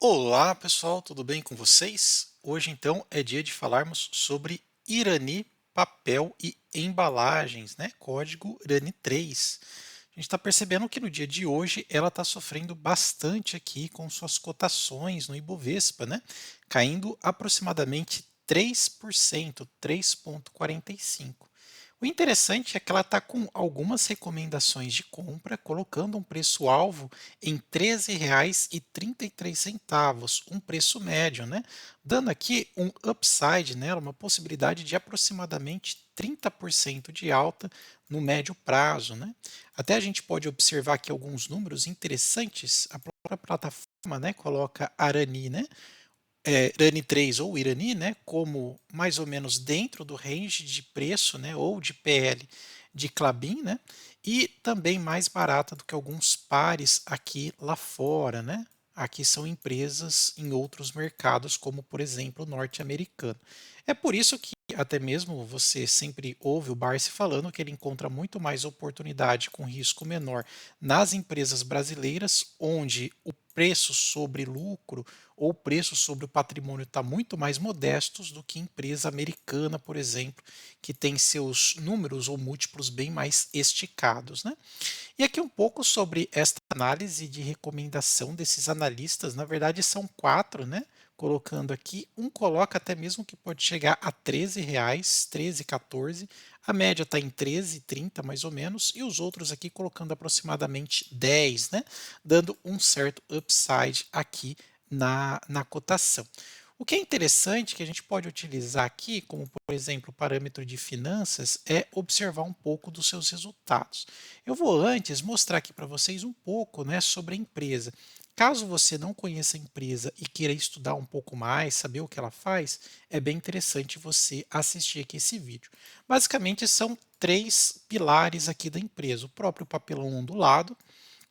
Olá, pessoal, tudo bem com vocês? Hoje, então, é dia de falarmos sobre Irani, papel e embalagens, né? Código Irani 3. A gente está percebendo que no dia de hoje ela está sofrendo bastante aqui com suas cotações no Ibovespa, né? Caindo aproximadamente 3%, 3,45%. O interessante é que ela está com algumas recomendações de compra, colocando um preço-alvo em R$ 13,33, um preço médio, né? Dando aqui um upside nela, uma possibilidade de aproximadamente 30% de alta no médio prazo, né? Até a gente pode observar aqui alguns números interessantes. A própria plataforma, né, coloca Arani, né? Irani 3 ou Irani, né, como mais ou menos dentro do range de preço, né, ou de PL de Klabin, né, e também mais barata do que alguns pares aqui lá fora, né. Aqui são empresas em outros mercados, como por exemplo o norte-americano. É por isso que até mesmo você sempre ouve o Barsi falando que ele encontra muito mais oportunidade com risco menor nas empresas brasileiras, onde o preço sobre lucro ou o preço sobre o patrimônio está muito mais modestos do que empresa americana, por exemplo, que tem seus números ou múltiplos bem mais esticados, né? E aqui um pouco sobre esta análise de recomendação desses analistas, na verdade são quatro, né? Colocando aqui, um coloca até mesmo que pode chegar a R$ 13, 13, 14, a média está em 13,30 mais ou menos, e os outros aqui colocando aproximadamente 10, né? Dando um certo upside aqui na cotação. O que é interessante que a gente pode utilizar aqui, como por exemplo parâmetro de finanças, é observar um pouco dos seus resultados. Eu vou antes mostrar aqui para vocês um pouco, né, sobre a empresa. Caso você não conheça a empresa e queira estudar um pouco mais, saber o que ela faz, é bem interessante você assistir aqui esse vídeo. Basicamente são três pilares aqui da empresa: o próprio papelão ondulado,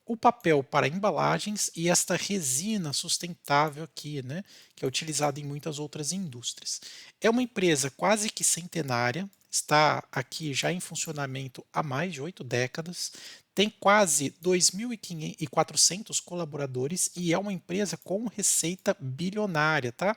o papel para embalagens e esta resina sustentável aqui, né, que é utilizada em muitas outras indústrias. É uma empresa quase que centenária, está aqui já em funcionamento há mais de 8 décadas, tem quase 2.400 colaboradores e é uma empresa com receita bilionária, tá?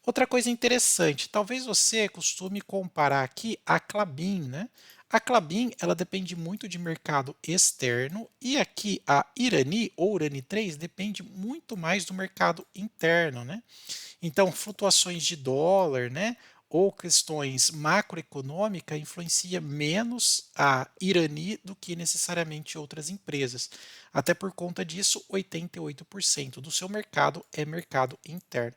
Outra coisa interessante, talvez você costume comparar aqui a Klabin, né? A Klabin, ela depende muito de mercado externo e aqui a Irani ou Irani 3 depende muito mais do mercado interno, né? Então, flutuações de dólar, né, ou questões macroeconômicas influencia menos a Irani do que necessariamente outras empresas. Até por conta disso, 88% do seu mercado é mercado interno.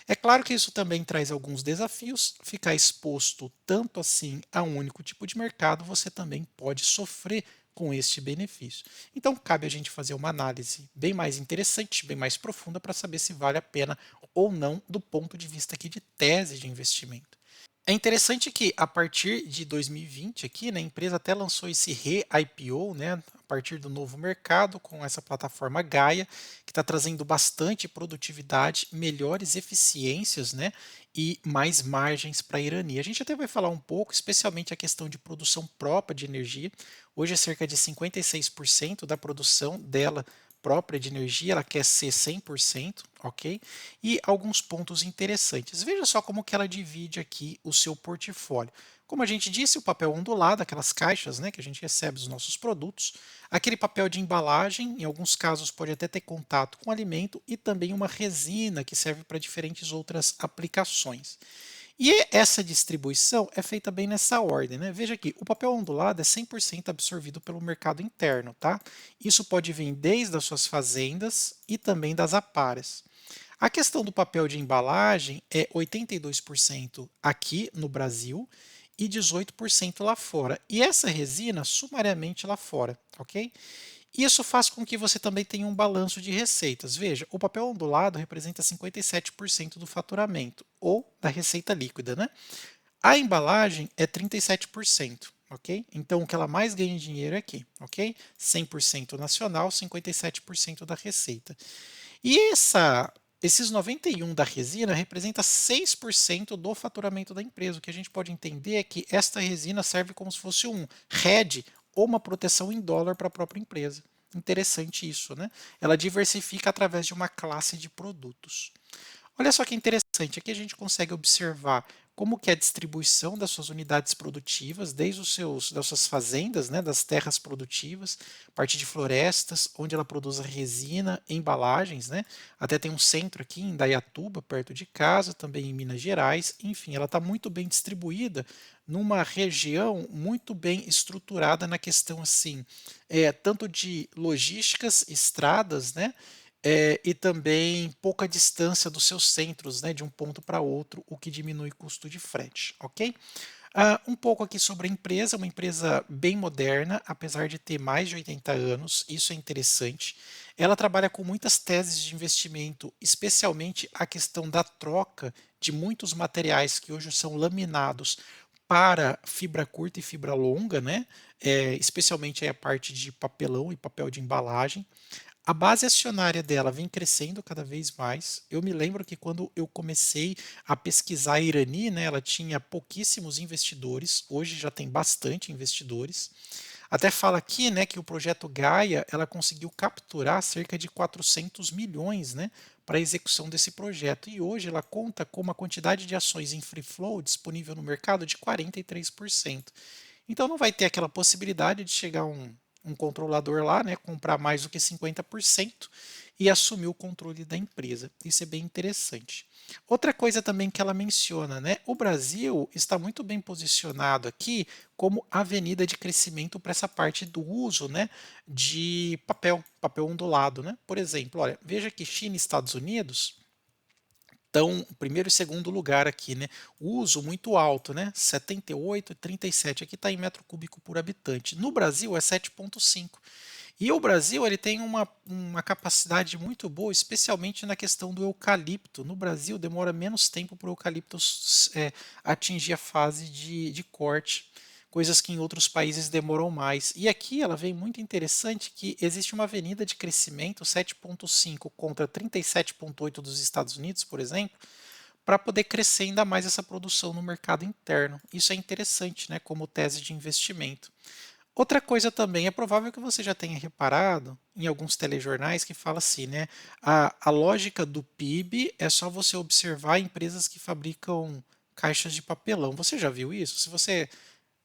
É claro que isso também traz alguns desafios. Ficar exposto tanto assim a um único tipo de mercado, você também pode sofrer com este benefício. Então, cabe a gente fazer uma análise bem mais interessante, bem mais profunda para saber se vale a pena ou não do ponto de vista aqui de tese de investimento. É interessante que a partir de 2020 aqui, né, a empresa até lançou esse re-IPO, né, a partir do novo mercado com essa plataforma Gaia, que está trazendo bastante produtividade, melhores eficiências, né, e mais margens para a Irani. A gente até vai falar um pouco, especialmente a questão de produção própria de energia. Hoje é cerca de 56% da produção dela própria de energia, ela quer ser 100%, ok? E alguns pontos interessantes. Veja só como que ela divide aqui o seu portfólio. Como a gente disse, o papel ondulado, aquelas caixas, né, que a gente recebe dos nossos produtos, aquele papel de embalagem, em alguns casos pode até ter contato com alimento, e também uma resina que serve para diferentes outras aplicações. E essa distribuição é feita bem nessa ordem, né? Veja aqui, o papel ondulado é 100% absorvido pelo mercado interno, tá? Isso pode vir desde as suas fazendas e também das aparas. A questão do papel de embalagem é 82% aqui no Brasil e 18% lá fora. E essa resina, sumariamente lá fora, ok? Isso faz com que você também tenha um balanço de receitas. Veja, o papel ondulado representa 57% do faturamento, ou da receita líquida, né? A embalagem é 37%, ok? Então, o que ela mais ganha em dinheiro é aqui, ok? 100% nacional, 57% da receita. E esses 91 da resina representa 6% do faturamento da empresa. O que a gente pode entender é que esta resina serve como se fosse um hedge ou uma proteção em dólar para a própria empresa. Interessante isso, né? Ela diversifica através de uma classe de produtos. Olha só que interessante, aqui a gente consegue observar como que é a distribuição das suas unidades produtivas, desde das suas fazendas, né, das terras produtivas, parte de florestas, onde ela produz a resina, embalagens, né, até tem um centro aqui em Indaiatuba, perto de casa, também em Minas Gerais, enfim, ela está muito bem distribuída numa região muito bem estruturada na questão assim, tanto de logísticas, estradas, né, e também pouca distância dos seus centros, né, de um ponto para outro, o que diminui o custo de frete, ok? Um pouco aqui sobre a empresa, uma empresa bem moderna, apesar de ter mais de 80 anos, isso é interessante. Ela trabalha com muitas teses de investimento, especialmente a questão da troca de muitos materiais que hoje são laminados para fibra curta e fibra longa, né? Especialmente aí a parte de papelão e papel de embalagem. A base acionária dela vem crescendo cada vez mais. Eu me lembro que quando eu comecei a pesquisar a Irani, né, ela tinha pouquíssimos investidores, hoje já tem bastante investidores. Até fala aqui, né, que o projeto Gaia, ela conseguiu capturar cerca de 400 milhões, né, para a execução desse projeto. E hoje ela conta com uma quantidade de ações em free flow disponível no mercado de 43%. Então não vai ter aquela possibilidade de chegar um controlador lá, né, comprar mais do que 50% e assumir o controle da empresa. Isso é bem interessante. Outra coisa também que ela menciona, né, o Brasil está muito bem posicionado aqui como avenida de crescimento para essa parte do uso, né, de papel ondulado, né? Por exemplo, olha, veja que China e Estados Unidos então, primeiro e segundo lugar aqui, né? O uso muito alto, né? 78 e 37. Aqui está em metro cúbico por habitante. No Brasil é 7,5. E o Brasil ele tem uma capacidade muito boa, especialmente na questão do eucalipto. No Brasil demora menos tempo para o eucalipto atingir a fase de corte, coisas que em outros países demoram mais. E aqui ela vem muito interessante que existe uma avenida de crescimento 7,5 contra 37,8 dos Estados Unidos, por exemplo, para poder crescer ainda mais essa produção no mercado interno. Isso é interessante, né, como tese de investimento. Outra coisa também, é provável que você já tenha reparado em alguns telejornais que fala assim, né? A lógica do PIB é só você observar empresas que fabricam caixas de papelão. Você já viu isso? Se você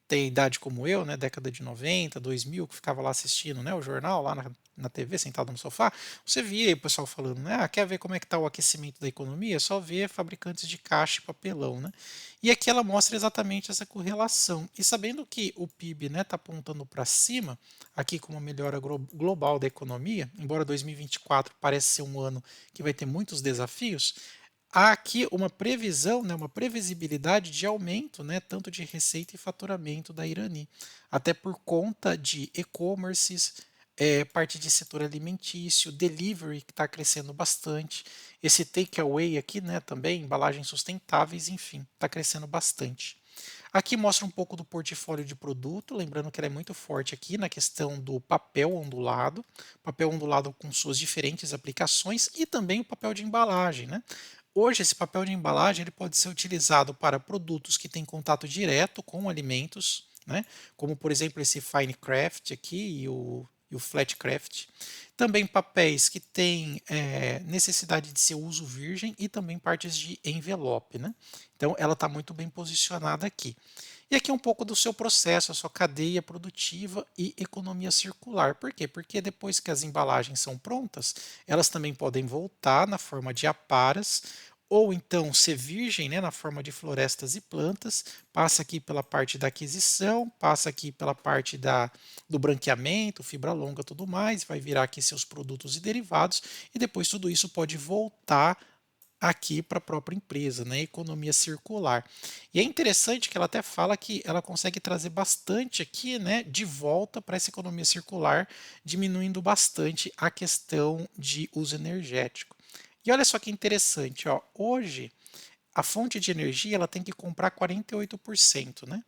tem idade como eu, né, década de 90, 2000, que ficava lá assistindo, né, o jornal lá na TV, sentado no sofá, você via aí o pessoal falando, né, quer ver como é que está o aquecimento da economia? É só ver fabricantes de caixa e papelão, né? E aqui ela mostra exatamente essa correlação. E sabendo que o PIB, né, está apontando para cima, aqui com uma melhora global da economia, embora 2024 pareça ser um ano que vai ter muitos desafios, há aqui uma previsão, né, uma previsibilidade de aumento, né, tanto de receita e faturamento da Irani, até por conta de e-commerces, parte de setor alimentício, delivery que está crescendo bastante, esse takeaway aqui, né, também embalagens sustentáveis, enfim, está crescendo bastante. Aqui mostra um pouco do portfólio de produto, lembrando que ela é muito forte aqui na questão do papel ondulado com suas diferentes aplicações e também o papel de embalagem, né? Hoje, esse papel de embalagem ele pode ser utilizado para produtos que têm contato direto com alimentos, né? Como por exemplo esse Fine Craft aqui e o Flat Craft. Também papéis que têm necessidade de seu uso virgem e também partes de envelope, né? Então ela está muito bem posicionada aqui. E aqui um pouco do seu processo, a sua cadeia produtiva e economia circular. Por quê? Porque depois que as embalagens são prontas, elas também podem voltar na forma de aparas, ou então ser virgem, né, na forma de florestas e plantas, passa aqui pela parte da aquisição, passa aqui pela parte do branqueamento, fibra longa, tudo mais, vai virar aqui seus produtos e derivados, e depois tudo isso pode voltar aqui para a própria empresa, né? Economia circular. E é interessante que ela até fala que ela consegue trazer bastante aqui, né, de volta para essa economia circular, diminuindo bastante a questão de uso energético. E olha só que interessante, ó, hoje a fonte de energia ela tem que comprar 48%, né?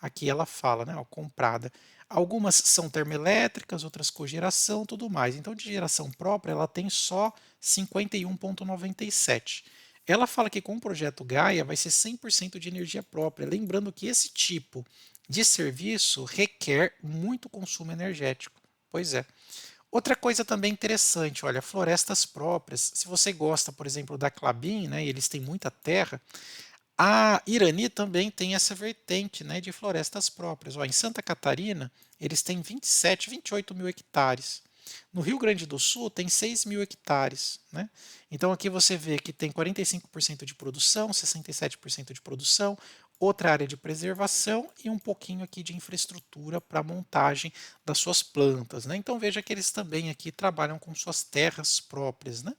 Aqui ela fala, né, ó, comprada. Algumas são termoelétricas, outras cogeração, tudo mais. Então, de geração própria, ela tem só 51,97. Ela fala que com o projeto Gaia vai ser 100% de energia própria. Lembrando que esse tipo de serviço requer muito consumo energético. Pois é. Outra coisa também interessante, olha, florestas próprias. Se você gosta, por exemplo, da Klabin, né, e eles têm muita terra, a Irani também tem essa vertente, né, de florestas próprias. Ó, em Santa Catarina, eles têm 27, 28 mil hectares. No Rio Grande do Sul, tem 6 mil hectares. Né? Então, aqui você vê que tem 45% de produção, 67% de produção, outra área de preservação e um pouquinho aqui de infraestrutura para montagem das suas plantas. Né? Então, veja que eles também aqui trabalham com suas terras próprias. Né?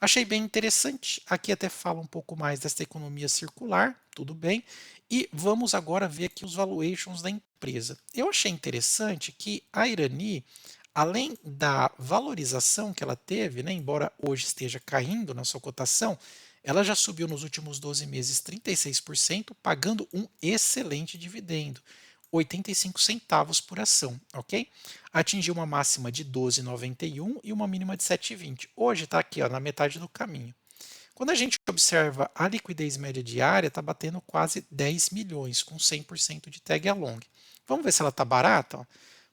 Achei bem interessante. Aqui até fala um pouco mais dessa economia circular, tudo bem. E vamos agora ver aqui os valuations da empresa. Eu achei interessante que a Irani, além da valorização que ela teve, né, embora hoje esteja caindo na sua cotação, ela já subiu nos últimos 12 meses 36%, pagando um excelente dividendo. 85 centavos por ação, ok? Atingiu uma máxima de 12,91 e uma mínima de 7,20. Hoje está aqui ó, na metade do caminho. Quando a gente observa a liquidez média diária, está batendo quase 10 milhões, com 100% de tag along. Vamos ver se ela está barata? Ó.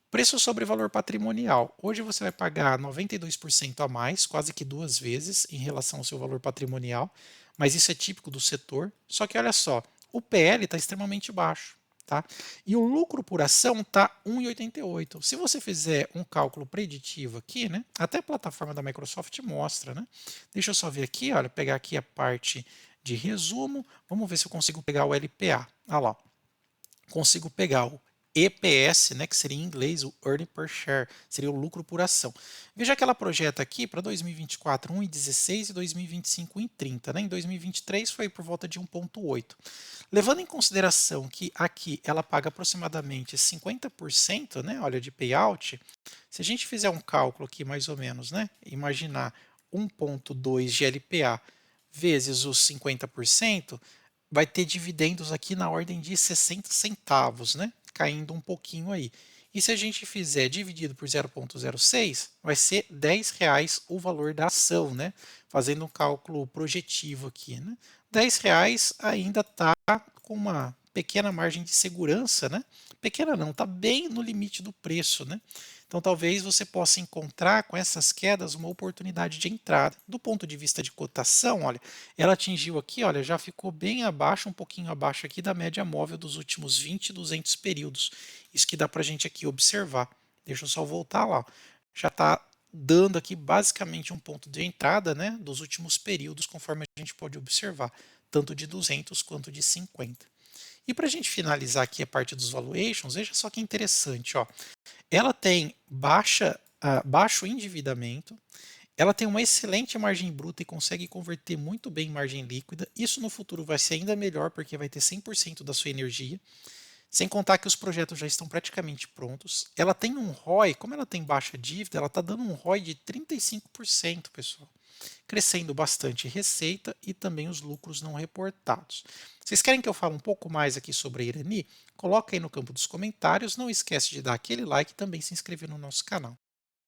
Preço sobre valor patrimonial. Hoje você vai pagar 92% a mais, quase que duas vezes em relação ao seu valor patrimonial, mas isso é típico do setor. Só que olha só, o PL está extremamente baixo. Tá? E o lucro por ação está 1,88. Se você fizer um cálculo preditivo aqui, né, até a plataforma da Microsoft mostra. Né? Deixa eu só ver aqui, olha, pegar aqui a parte de resumo. Vamos ver se eu consigo pegar o LPA. Olha lá, consigo pegar o EPS, né, que seria em inglês o Earning Per Share, seria o lucro por ação. Veja que ela projeta aqui para 2024 1,16 e 2025 1,30. Né? Em 2023 foi por volta de 1,8. Levando em consideração que aqui ela paga aproximadamente 50%, né, olha, de payout, se a gente fizer um cálculo aqui mais ou menos, né, imaginar 1,2 de LPA vezes os 50%, vai ter dividendos aqui na ordem de 60 centavos, né? Caindo um pouquinho aí. E se a gente fizer dividido por 0,06, vai ser R$ 10 o valor da ação, né? Fazendo um cálculo projetivo aqui, né? R$ 10 ainda está com uma pequena margem de segurança, né? Pequena não, está bem no limite do preço, né? Então talvez você possa encontrar com essas quedas uma oportunidade de entrada. Do ponto de vista de cotação, olha, ela atingiu aqui, olha, já ficou bem abaixo, um pouquinho abaixo aqui da média móvel dos últimos 20 e 200 períodos. Isso que dá para a gente aqui observar. Deixa eu só voltar lá. Já está dando aqui basicamente um ponto de entrada, né, dos últimos períodos, conforme a gente pode observar, tanto de 200 quanto de 50. E para a gente finalizar aqui a parte dos valuations, veja só que interessante, ó. Ela tem baixo endividamento, ela tem uma excelente margem bruta e consegue converter muito bem em margem líquida. Isso no futuro vai ser ainda melhor porque vai ter 100% da sua energia. Sem contar que os projetos já estão praticamente prontos. Ela tem um ROI, como ela tem baixa dívida, ela está dando um ROI de 35%, pessoal. Crescendo bastante receita e também os lucros não reportados. Vocês querem que eu fale um pouco mais aqui sobre a Irani? Coloca aí no campo dos comentários. Não esquece de dar aquele like e também se inscrever no nosso canal.